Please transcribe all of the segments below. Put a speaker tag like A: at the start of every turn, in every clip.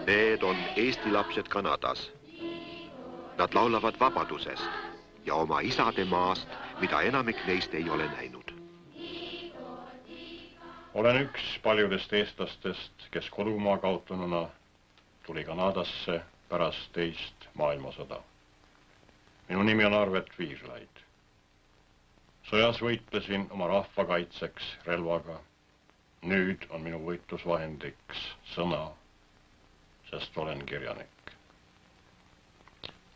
A: Need on Eesti lapsed Kanadas. Nad laulavad vabadusest ja oma isade maast, mida enamik neist ei ole näinud.
B: Olen üks paljudest eestlastest, kes kodumaa kaotanuna tuli Kanadasse pärast teist maailmasõda. Minu nimi on Arvet Viirlaid. Sõjas võitlesin oma rahva kaitseks relvaga. Nüüd on minu võitlusvahendiks sõna, sest olen kirjanik.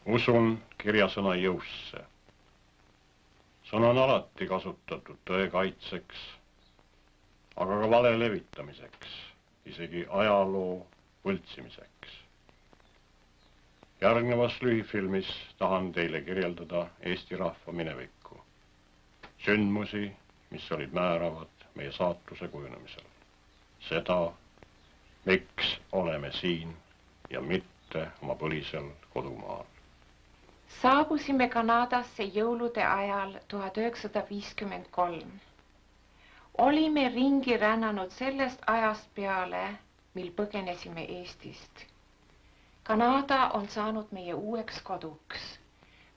B: Usun kirjasõna jõusse. Sõna on alati kasutatud tõe kaitseks, aga ka vale levitamiseks, isegi ajaloo võltsimiseks. Järgnevas lühifilmis tahan teile kirjeldada Eesti rahva minevikku. Sündmusi, mis olid määravad meie saatuse kujunemisel. Seda, miks oleme siin ja mitte oma põlisel kodumaal.
C: Saabusime Kanadasse jõulude ajal 1953. Olime ringi rännanud sellest ajast peale, mil põgenesime Eestist. Kanada on saanud meie uueks koduks.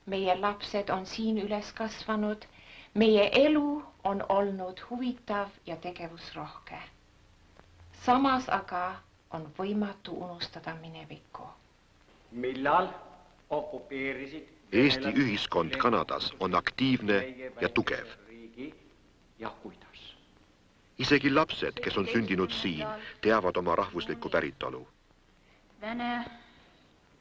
C: Meie lapsed on siin üles kasvanud. Meie elu on olnud huvitav ja tegevusrohke. Samas aga on võimatu unustada minevikku.
D: Millal okupeerisid
A: Eesti ühiskond Kanadas on aktiivne ja tugev.
D: ja kuidas?
A: Isegi lapsed, kes on sündinud siin, teavad oma rahvuslikku päritolu.
E: Vene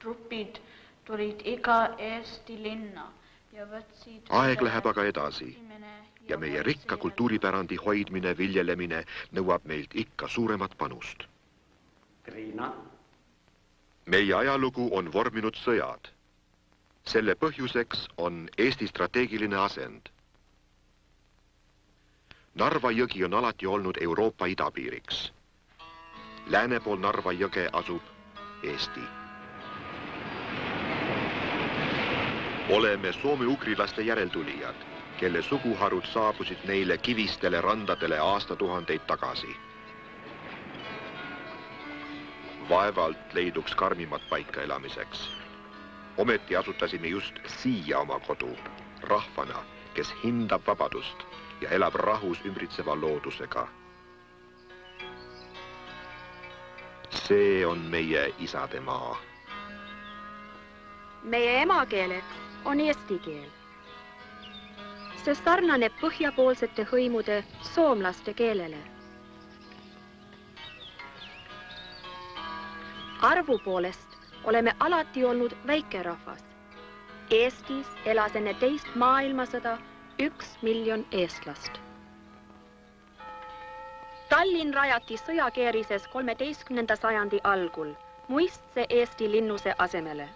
E: trupid tulid iga Eesti linna ja võtsid...
A: Aeg läheb aga edasi ja meie rikka kultuuripärandi hoidmine, viljelemine nõuab meilt ikka suuremat panust.
D: Triina?
A: Meie ajalugu on vorminud sõjad. Selle põhjuseks on Eesti strateegiline asend. Narva jõgi on alati olnud Euroopa idapiiriks. Lääne pool Narva jõge asub Eesti. Oleme soome-ugrilaste järeltulijad, kelle suguharud saabusid neile kivistele randadele aastatuhandeid tagasi. Vaevalt leiduks karmimat paika elamiseks. Ometi asutasime just siia oma kodu, rahvana, kes hindab vabadust ja elab rahus ümbritseva loodusega. See on meie isade maa.
F: Meie emakeeleks on eesti keel. See sarnaneb põhjapoolsete hõimude soomlaste keelele. Arvu poolest oleme alati olnud väike rahvas. Eestis elas enne teist maailmasõda 1 miljon eestlast. Tallinn rajati sõjakeerises 13. sajandi algul muistse Eesti linnuse asemele.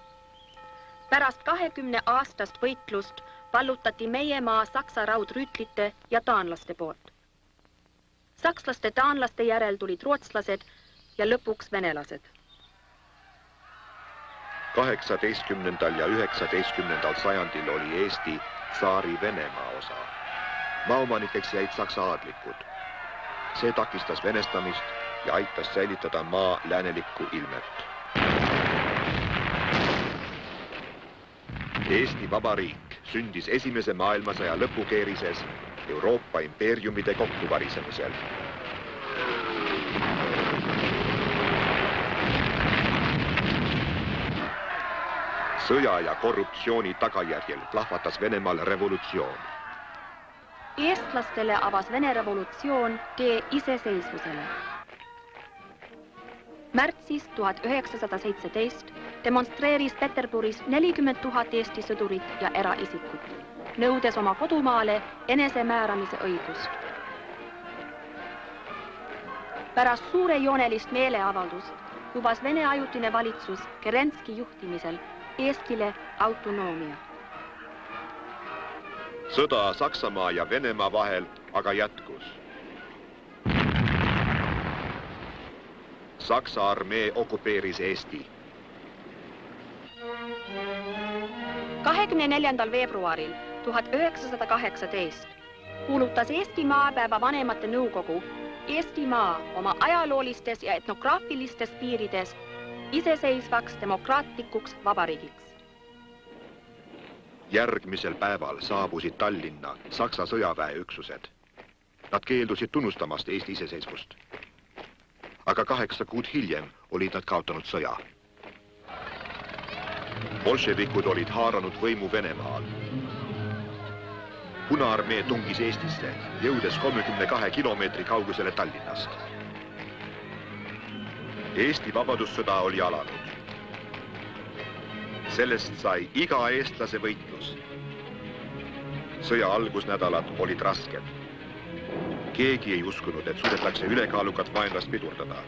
F: Pärast 20 aastast võitlust vallutati meie maa Saksa raudrüütlite ja taanlaste poolt. Sakslaste taanlaste järel tulid rootslased ja lõpuks venelased.
A: 18. ja 19. sajandil oli Eesti tsaari Venemaa osa. Maaomanikeks jäid saksa aadlikud. See takistas venestamist ja aitas säilitada maa läänelikku ilmet. Eesti Vabariik sündis esimese maailmasõja lõpukeerises Euroopa impeeriumide kokkuvarisemisel. Sõja ja korruptsiooni tagajärjel plahvatas Venemaal revolutsioon.
F: Eestlastele avas Vene revolutsioon tee iseseisvusele. Märtsis 1917 demonstreeris Peterburis 40 000 Eesti sõdurit ja eraisikut, nõudes oma kodumaale enesemääramise õigust. Pärast suurejoonelist meeleavaldust lubas Vene ajutine valitsus Kerenski juhtimisel Eestile autonoomia.
A: Sõda Saksamaa ja Venemaa vahel aga jätkus. Saksa armee okupeeris Eesti.
F: 24. veebruaril 1918 kuulutas Eesti maapäeva vanemate nõukogu Eestimaa oma ajaloolistes ja etnograafilistes piirides iseseisvaks demokraatlikuks vabariigiks.
A: Järgmisel päeval saabusid Tallinna Saksa sõjaväeüksused. Nad keeldusid tunnustamast Eesti iseseisvust. Aga 8 kuud hiljem olid nad kaotanud sõja. Bolševikud olid haaranud võimu Venemaal. Punaarmee tungis Eestisse, jõudes 32 kilomeetri kaugusele Tallinnast. Eesti vabadussõda oli alanud. Sellest sai iga eestlase võitlus. Sõja algusnädalad olid rasked. Keegi ei uskunud, et suudetakse ülekaalukat vaenlast pidurdada.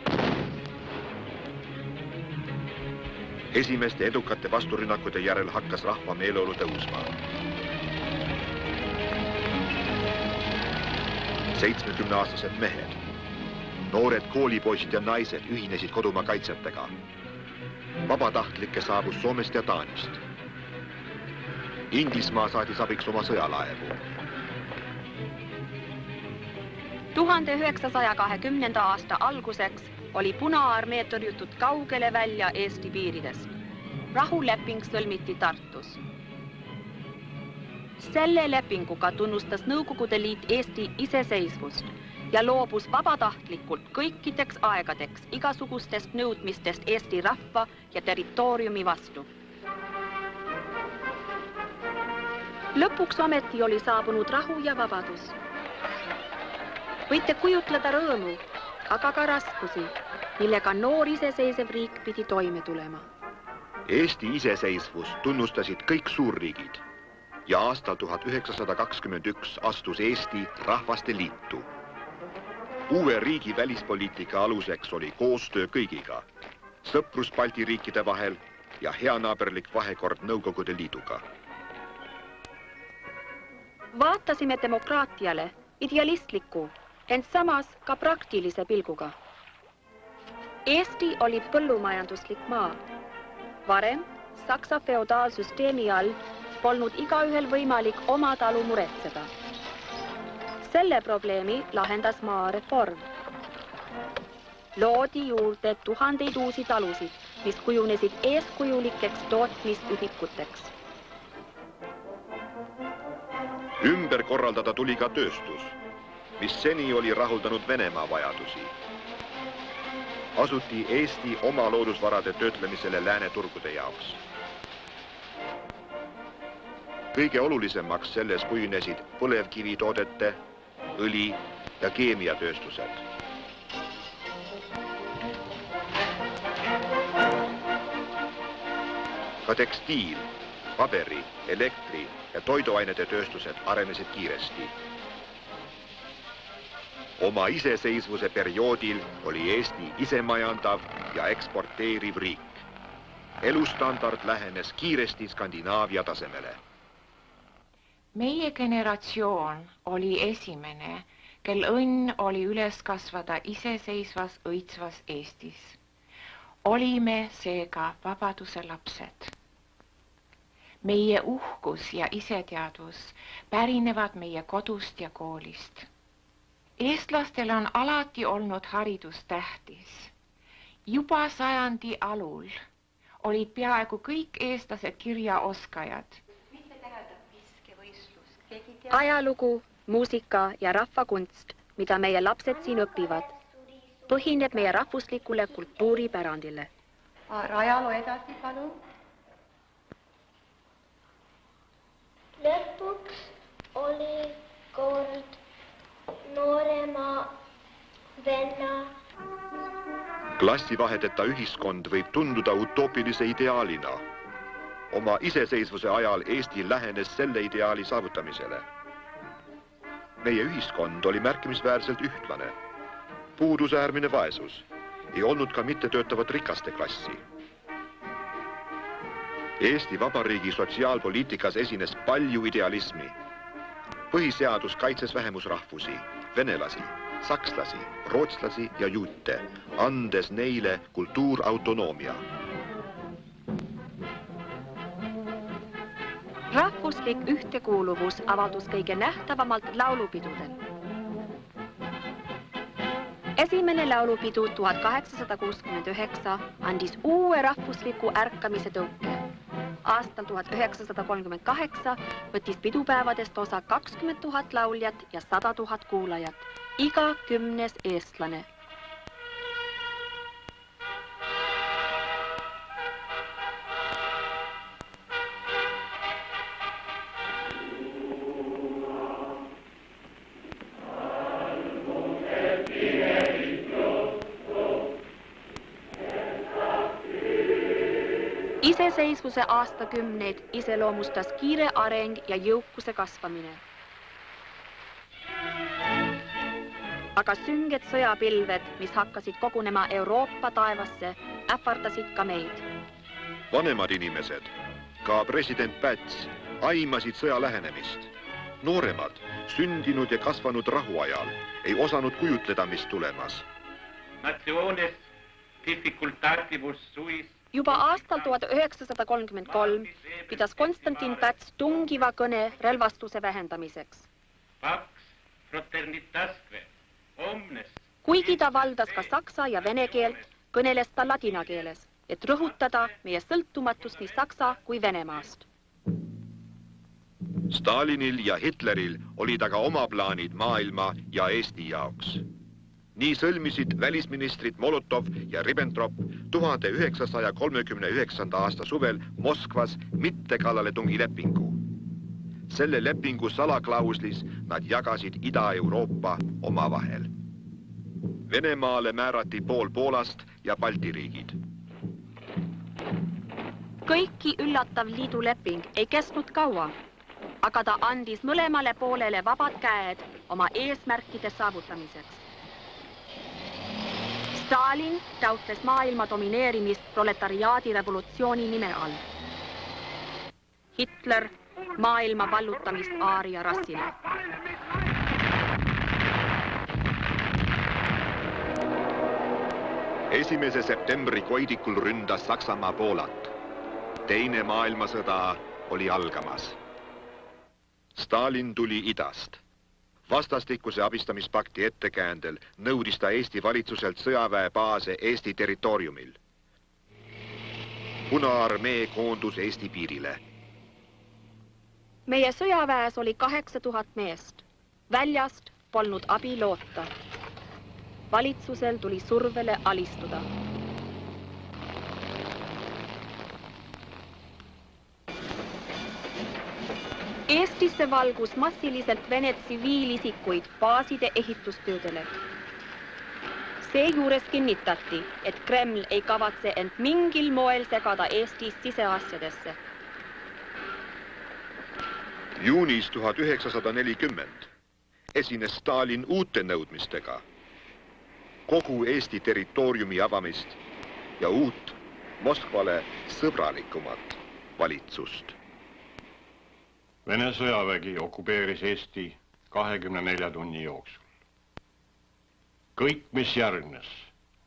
A: Esimeste edukate vasturünnakute järel hakkas rahva meeleolu tõusma. 70-aastased mehed, noored koolipoisid ja naised ühinesid kodumaa kaitsjatega. Vabatahtlikke saabus Soomest ja Taanist. Inglismaa saatis abiks oma sõjalaevu.
F: 1920. aasta alguseks oli Punaarmee tõrjutud kaugele välja Eesti piiridest. Rahuleping sõlmiti Tartus. Selle lepinguga tunnustas Nõukogude Liit Eesti iseseisvust ja loobus vabatahtlikult kõikideks aegadeks igasugustest nõudmistest Eesti rahva ja territooriumi vastu. Lõpuks ometi oli saabunud rahu ja vabadus. Võite kujutleda rõõmu, aga ka raskusi, millega noor iseseisev riik pidi toime tulema.
A: Eesti iseseisvust tunnustasid kõik suurriigid ja aastal 1921 astus Eesti Rahvaste Liitu. Uue riigi välispoliitika aluseks oli koostöö kõigiga, sõprus Balti riikide vahel ja heanaaberlik vahekord Nõukogude Liiduga.
F: Vaatasime demokraatiale idealistliku, ent samas ka praktilise pilguga. Eesti oli põllumajanduslik maa. Varem Saksa feodaalsüsteemi all polnud igaühel võimalik oma talu muretseda. Selle probleemi lahendas maareform. Loodi juurde tuhandeid uusi talusid, mis kujunesid eeskujulikeks tootmisühikuteks.
A: Ümber korraldada tuli ka tööstus, mis seni oli rahuldanud Venemaa vajadusi. Asuti Eesti oma loodusvarade töötlemisele lääne turgude jaoks. Kõige olulisemaks selles kujunesid põlevkivitoodete, õli ja keemiatööstused. Ka tekstiil, paberi, elektri ja toiduainete tööstused arenesid kiiresti. Oma iseseisvuse perioodil oli Eesti isemajandav ja eksporteeriv riik. Elustandard lähenes kiiresti Skandinaavia tasemele.
C: Meie generatsioon oli esimene, kel õnn oli üles kasvada iseseisvas õitsvas Eestis. Olime seega vabaduse lapsed. Meie uhkus ja iseteadvus pärinevad meie kodust ja koolist. Eestlastel on alati olnud haridus tähtis. Juba sajandi alul olid peaaegu kõik eestlased kirjaoskajad.
F: Ajalugu, muusika ja rahvakunst, mida meie lapsed siin õpivad, põhineb meie rahvuslikule kultuuripärandile.
G: Rajalu edasi, palun.
H: Lõpuks oli kord noorema venna.
A: Klassivaheteta ühiskond võib tunduda utoopilise ideaalina. Oma iseseisvuse ajal Eesti lähenes selle ideaali saavutamisele. Meie ühiskond oli märkimisväärselt ühtlane. Puudus äärmine vaesus. Ei olnud ka mittetöötavat rikaste klassi. Eesti Vabariigi sotsiaalpoliitikas esines palju idealismi. Põhiseadus kaitses vähemusrahvusi, venelasi, sakslasi, rootslasi ja juute, andes neile kultuurautonoomia.
F: Rahvuslik ühtekuuluvus avaldus kõige nähtavamalt laulupidudel. Esimene laulupidu 1869 andis uue rahvusliku ärkamise tõuke. Aastal 1938 võttis pidupäevadest osa 20 000 lauljat ja 100 000 kuulajat, iga 10. eestlane. Iseseisvuse aastakümneid iseloomustas kiire areng ja jõukuse kasvamine. Aga sünged sõjapilved, mis hakkasid kogunema Euroopa taevasse, ähvardasid ka meid.
A: Vanemad inimesed, ka president Päts, aimasid sõja lähenemist. Nooremad, sündinud ja kasvanud rahuajal, ei osanud kujutleda, mis tulemas.
F: Juba aastal 1933 pidas Konstantin Päts tungiva kõne relvastuse vähendamiseks. Kuigi ta valdas ka saksa ja vene keelt, kõneles ta ladina keeles, et rõhutada meie sõltumatust nii Saksa kui Venemaast.
A: Stalinil ja Hitleril olid aga oma plaanid maailma ja Eesti jaoks. Nii sõlmisid välisministrid Molotov ja Ribbentrop 1939. aasta suvel Moskvas mittekallaletungilepingu. Selle lepingu salaklauslis nad jagasid Ida-Euroopa omavahel. Venemaale määrati pool Poolast ja Balti riigid.
F: Kõiki üllatav liiduleping ei kestnud kaua, aga ta andis mõlemale poolele vabad käed oma eesmärkide saavutamiseks. Stalin taotles maailma domineerimist proletariaadi revolutsiooni nime all. Hitler maailma vallutamist aaria rassile.
A: Esimese septembri koidikul ründas Saksamaa Poolat. Teine maailmasõda oli algamas. Stalin tuli idast. Vastastikuse abistamispakti ettekäändel nõudis ta Eesti valitsuselt sõjaväebaase Eesti territooriumil. Punaarmee koondus Eesti piirile.
F: Meie sõjaväes oli 8000 meest. Väljast polnud abi loota. Valitsusel tuli survele alistuda. Eestisse valgus massiliselt Vene tsiviilisikuid baaside ehitustöödele. Seejuures kinnitati, et Kreml ei kavatse end mingil moel segada Eesti siseasjadesse.
A: Juunis 1940 esines Stalin uute nõudmistega. Kogu Eesti territooriumi avamist ja uut Moskvale sõbralikumat valitsust.
B: Vene sõjavägi okupeeris Eesti 24 tunni jooksul. Kõik, mis järgnes,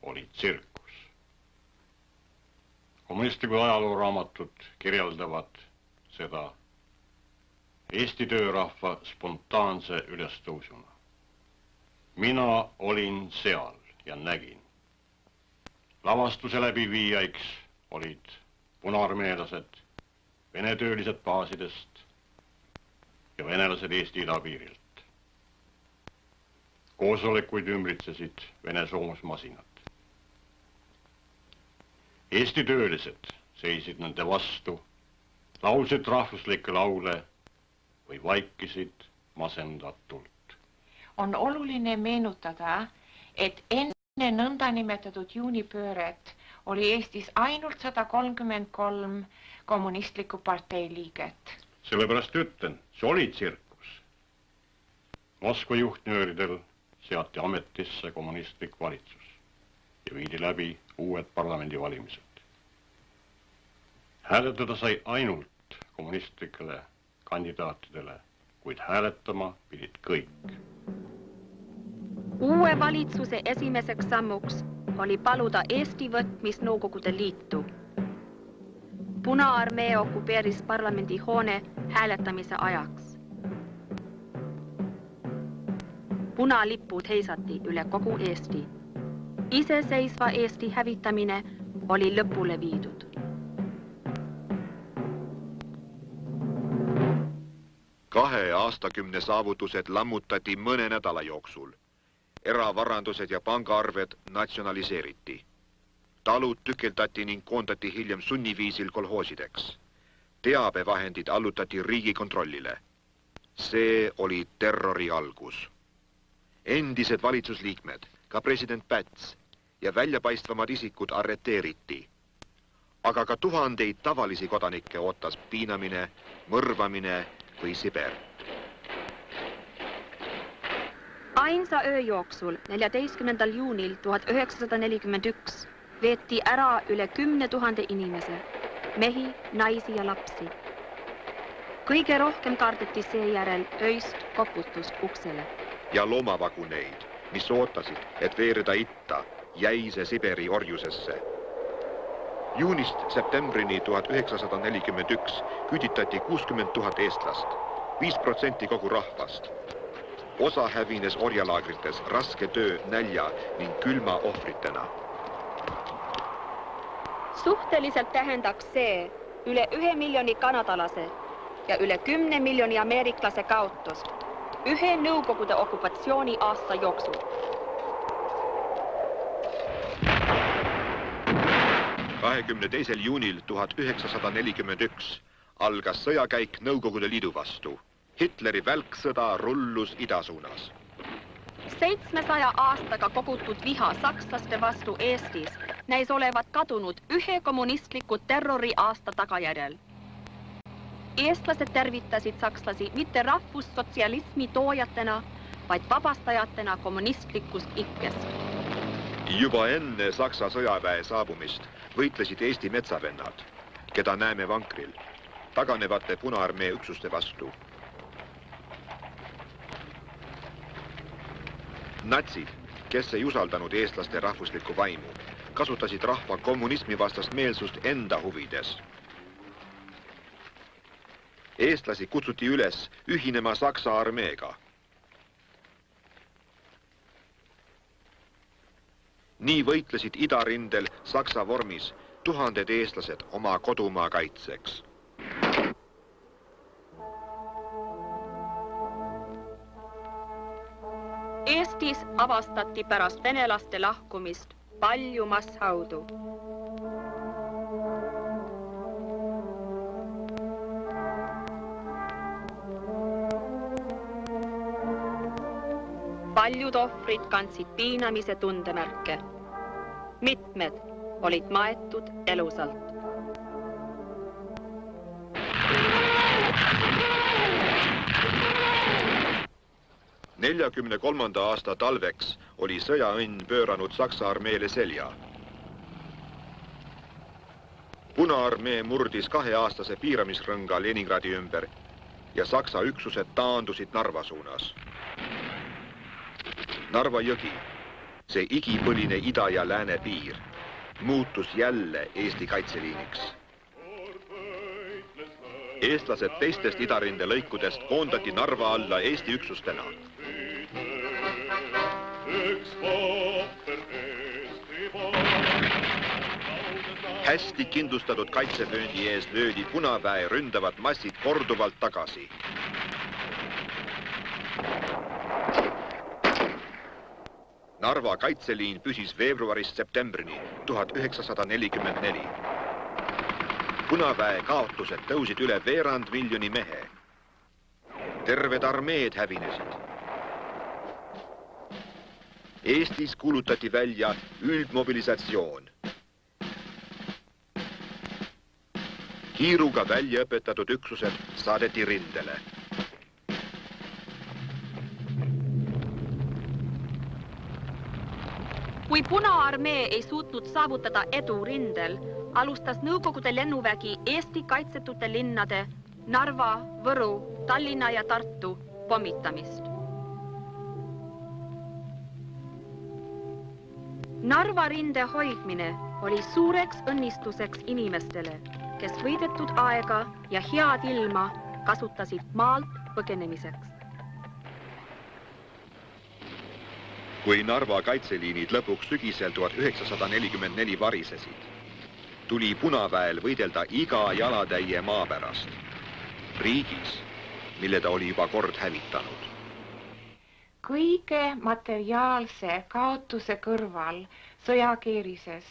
B: oli tsirkus. Kommunistlikud ajalooraamatud kirjeldavad seda Eesti töörahva spontaanse ülestõusuna. Mina olin seal ja nägin. Lavastuse läbiviijaiks olid punaarmeelased, vene töölised baasidest ja venelased Eesti idapiirilt. Koosolekuid ümbritsesid Vene soomusmasinad. Eesti töölised seisid nende vastu, laulsid rahvuslikke laule või vaikisid masendatult.
C: On oluline meenutada, et enne nõndanimetatud juunipööret oli Eestis ainult 133 kommunistliku partei liiget.
B: Sellepärast ütlen, see oli tsirkus. Moskva juhtnööridel seati ametisse kommunistlik valitsus ja viidi läbi uued parlamendivalimised. Hääletada sai ainult kommunistlikele kandidaatidele, kuid hääletama pidid kõik.
F: Uue valitsuse esimeseks sammuks oli paluda Eesti võtmist Nõukogude Liitu. Punaarmee okupeeris parlamendi hoone hääletamise ajaks. Punalipud heisati üle kogu Eesti. Iseseisva Eesti hävitamine oli lõpule viidud.
A: Kahe aastakümne saavutused lammutati mõne nädala jooksul. Eravarandused ja pangaarved natsionaliseeriti. Talud tükeldati ning koondati hiljem sunniviisil kolhoosideks. Teabevahendid allutati riigi kontrollile. See oli terrori algus. Endised valitsusliikmed, ka president Päts ja väljapaistvamad isikud arreteeriti. Aga ka tuhandeid tavalisi kodanikke ootas piinamine, mõrvamine või Siber.
F: Ainsa öö jooksul 14. juunil 1941 veeti ära üle 10 000 inimese, mehi, naisi ja lapsi. Kõige rohkem kardeti seejärel öist koputust uksele.
A: Ja loomavaguneid, mis ootasid, et veereda itta, jäise Siberi orjusesse. Juunist septembrini 1941 küüditati 60 000 eestlast, 5% kogu rahvast. Osa hävines orjalaagrites raske töö, nälja ning külma ohvritena.
F: Suhteliselt tähendaks see üle 1 miljoni kanadalase ja üle 10 miljoni ameeriklase kaotust ühe Nõukogude okupatsiooni aasta jooksul.
A: –22. juunil 1941 algas sõjakäik Nõukogude Liidu vastu. Hitleri välksõda rullus ida suunas.
F: 700 aastaga kogutud viha sakslaste vastu Eestis näis olevat kadunud ühe kommunistliku terrori aasta tagajärjel. Eestlased tervitasid sakslasi mitte rahvussotsialismi toojatena, vaid vabastajatena kommunistlikust ikkest.
A: Juba enne Saksa sõjaväe saabumist võitlesid Eesti metsavennad, keda näeme vankril, taganevate Punaarmee üksuste vastu. Natsid, kes ei usaldanud eestlaste rahvuslikku vaimu, kasutasid rahva kommunismi vastast meelsust enda huvides. Eestlasi kutsuti üles ühinema Saksa armeega. Nii võitlesid idarindel Saksa vormis tuhanded eestlased oma kodumaa kaitseks.
F: Eestis avastati pärast venelaste lahkumist palju masshaudu. Paljud ohvrid kandsid piinamise tundemärke. Mitmed olid maetud elusalt.
A: –43. aasta talveks oli sõjaõnn pööranud Saksa armeele selja. Punaarmee murdis 2-aastase piiramisrõnga Leningradi ümber ja Saksa üksused taandusid Narva suunas. Narva jõgi, see igipõline ida- ja lääne piir, muutus jälle Eesti kaitseliiniks. Eestlased teistest idarinde lõikudest koondati Narva alla Eesti üksustena. Hästi kindlustatud kaitsevööndi ees löödi Punaväe ründavad massid korduvalt tagasi. Narva kaitseliin püsis veebruarist septembrini 1944. Punaväe kaotused tõusid üle 1,5 miljoni mehe. Terved armeed hävinesid. Eestis kuulutati välja üldmobilisatsioon. Kiiruga välja õpetatud üksused saadeti rindele.
F: Kui Punaarmee ei suutnud saavutada edu rindel, alustas Nõukogude lennuvägi Eesti kaitsetute linnade Narva, Võru, Tallinna ja Tartu pommitamist. Narva rinde hoidmine oli suureks õnnistuseks inimestele, kes võidetud aega ja head ilma kasutasid maalt põgenemiseks.
A: Kui Narva kaitseliinid lõpuks sügisel 1944 varisesid, tuli Punaväel võidelda iga jalatäie maa pärast. Riigis, mille ta oli juba kord hävitanud.
C: Kõige materiaalse kaotuse kõrval sõjakeerises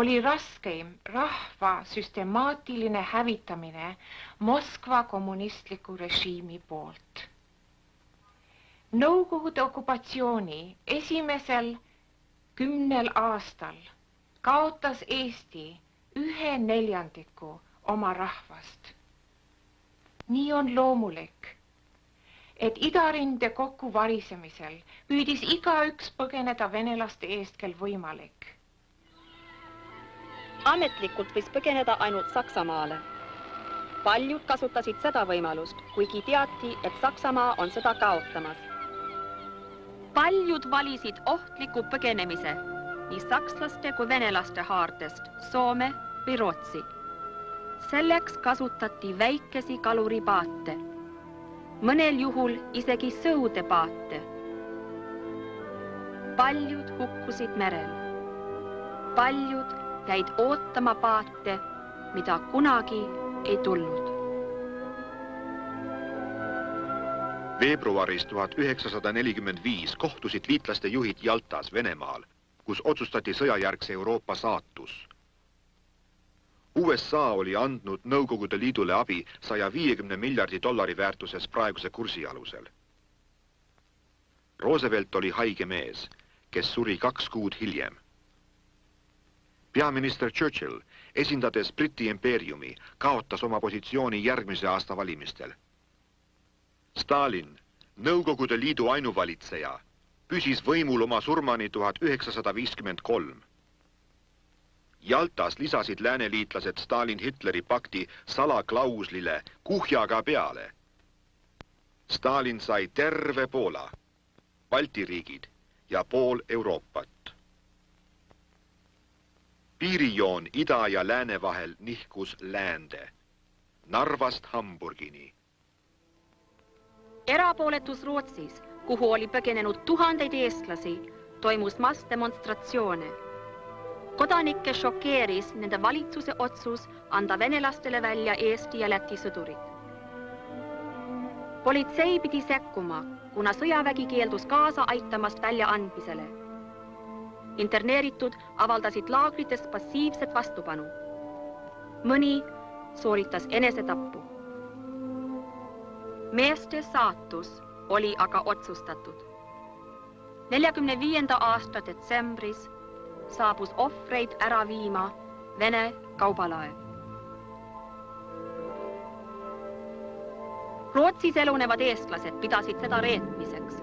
C: oli raskeim rahva süstemaatiline hävitamine Moskva kommunistliku režiimi poolt. Nõukogude okupatsiooni esimesel 10 aastal kaotas Eesti 1/4 oma rahvast. Nii on loomulik, et idarinde kokkuvarisemisel püüdis igaüks põgeneda venelaste eest, kel võimalik.
F: Ametlikult võis põgeneda ainult Saksamaale. Paljud kasutasid seda võimalust, kuigi teati, et Saksamaa on seda kaotamas. Paljud valisid ohtliku põgenemise nii sakslaste kui venelaste haardest, Soome või Rootsi. Selleks kasutati väikesi kaluripaate, mõnel juhul isegi sõudepaate. Paljud hukkusid merel. Paljud jäid ootama paate, mida kunagi ei tulnud.
A: Veebruaris 1945 kohtusid liitlaste juhid Jaltas, Venemaal, kus otsustati sõjajärgse Euroopa saatus. USA oli andnud Nõukogude Liidule abi 150 miljardi dollari väärtuses praeguse kursi alusel. Roosevelt oli haige mees, kes suri 2 kuud hiljem. Peaminister Churchill, esindades Briti impeeriumi, kaotas oma positsiooni järgmise aasta valimistel. Stalin, Nõukogude Liidu ainuvalitseja, püsis võimul oma surmani 1953. Jaltas lisasid lääneliitlased Stalin-Hitleri pakti salaklauslile kuhjaga peale. Stalin sai terve Poola, Balti riigid ja pool Euroopat. Piirijoon ida ja lääne vahel nihkus läände, Narvast Hamburgini.
F: Erapooletus Rootsis, kuhu oli põgenenud tuhandeid eestlasi, toimus massdemonstratsioone. Kodanikke šokeeris nende valitsuse otsus anda venelastele välja Eesti ja Läti sõdurid. Politsei pidi sekkuma, kuna sõjavägi keeldus kaasa aitamast väljaandmisele. Interneeritud avaldasid laagrites passiivset vastupanu. Mõni sooritas enesetappu. Meeste saatus oli aga otsustatud. 45. aasta detsembris saabus ohvreid ära viima Vene kaubalaev. Rootsis elunevad eestlased pidasid seda reetmiseks.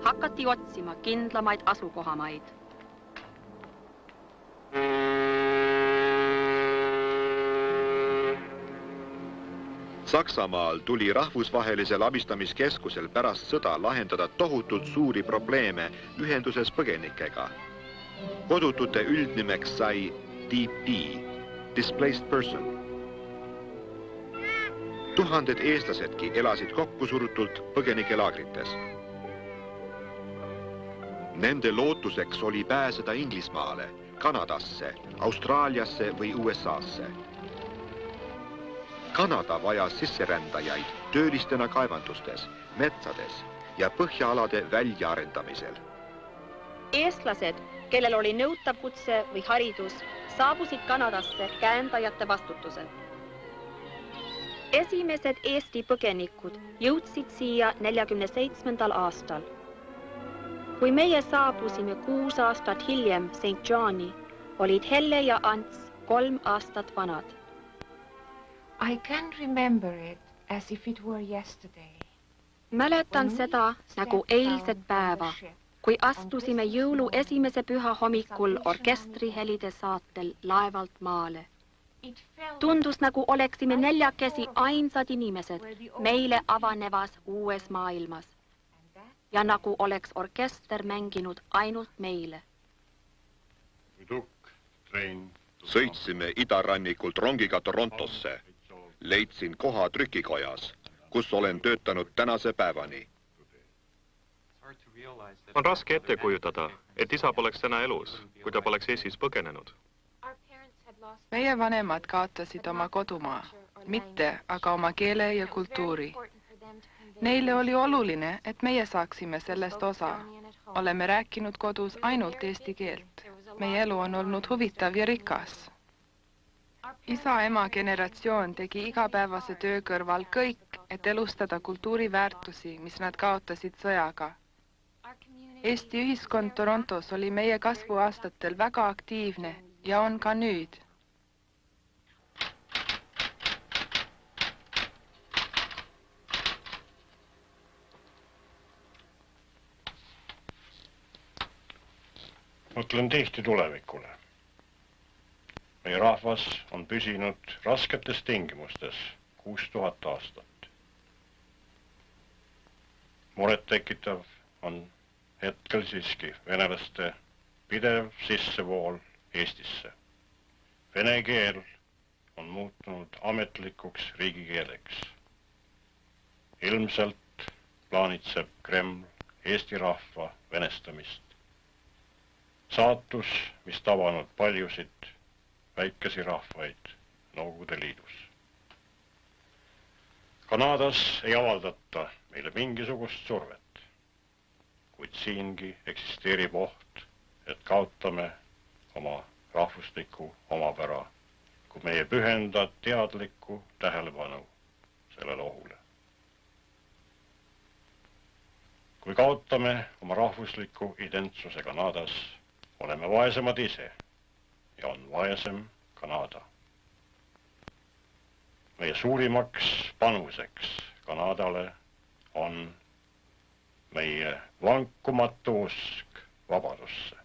F: Hakati otsima kindlamaid asukohamaid.
A: Saksamaal tuli rahvusvahelisel abistamiskeskusel pärast sõda lahendada tohutult suuri probleeme ühenduses põgenikega. Kodutute üldnimeks sai DP, Displaced Person. Tuhanded eestlasedki elasid kokkusurutult põgenikelaagrites. Nende lootuseks oli pääseda Inglismaale, Kanadasse, Austraaliasse või USAsse. Kanada vajas sisserändajaid töölistena kaevandustes, metsades ja põhjaalade väljaarendamisel.
F: Eestlased, kellel oli nõutav kutse või haridus, saabusid Kanadasse käendajate vastutusel. Esimesed Eesti põgenikud jõudsid siia 47. aastal. Kui meie saabusime 6 aastat hiljem St. Johni, olid Helle ja Ants 3 aastat vanad.
C: I can remember it as if it were yesterday.
F: Mäletan seda nagu eilset päeva, kui astusime jõulu esimese püha hommikul orkestrihelide saatel laevalt maale. Tundus nagu oleksime 4 ainsad inimesed meile avanevas uues maailmas. Ja nagu oleks orkester mänginud ainult meile.
A: Sõitsime idarannikult rongiga Torontosse. Leidsin koha trükikojas, kus olen töötanud tänase päevani.
I: On raske ette kujutada, et isa poleks täna elus, kui ta poleks Eestis põgenenud.
J: Meie vanemad kaotasid oma kodumaa, mitte aga oma keele ja kultuuri. Neile oli oluline, et meie saaksime sellest osa. Oleme rääkinud kodus ainult eesti keelt. Meie elu on olnud huvitav ja rikas. Isa-ema generatsioon tegi igapäevase töö kõrval kõik, et elustada kultuuriväärtusi, mis nad kaotasid sõjaga. Eesti ühiskond Torontos oli meie kasvuaastatel väga aktiivne ja on ka nüüd.
B: Mõtlen tihti tulevikule. Meie rahvas on püsinud rasketes tingimustes 6000 aastat. Muret tekitav on hetkel siiski venelaste pidev sissevool Eestisse. Vene keel on muutunud ametlikuks riigikeeleks. Ilmselt plaanitseb Kreml Eesti rahva venestamist. Saatus, mis tabanud paljusid väikesi rahvaid Nõukogude Liidus. Kanadas ei avaldata meile mingisugust survet, kuid siingi eksisteerib oht, et kaotame oma rahvusliku omapära, kui meie pühenda teadlikku tähelepanu sellele ohule. Kui kaotame oma rahvusliku identsuse Kanadas, oleme vaesemad ise ja on vaesem Kanada. Meie suurimaks panuseks Kanadale on meie vankumatu usk vabadusse.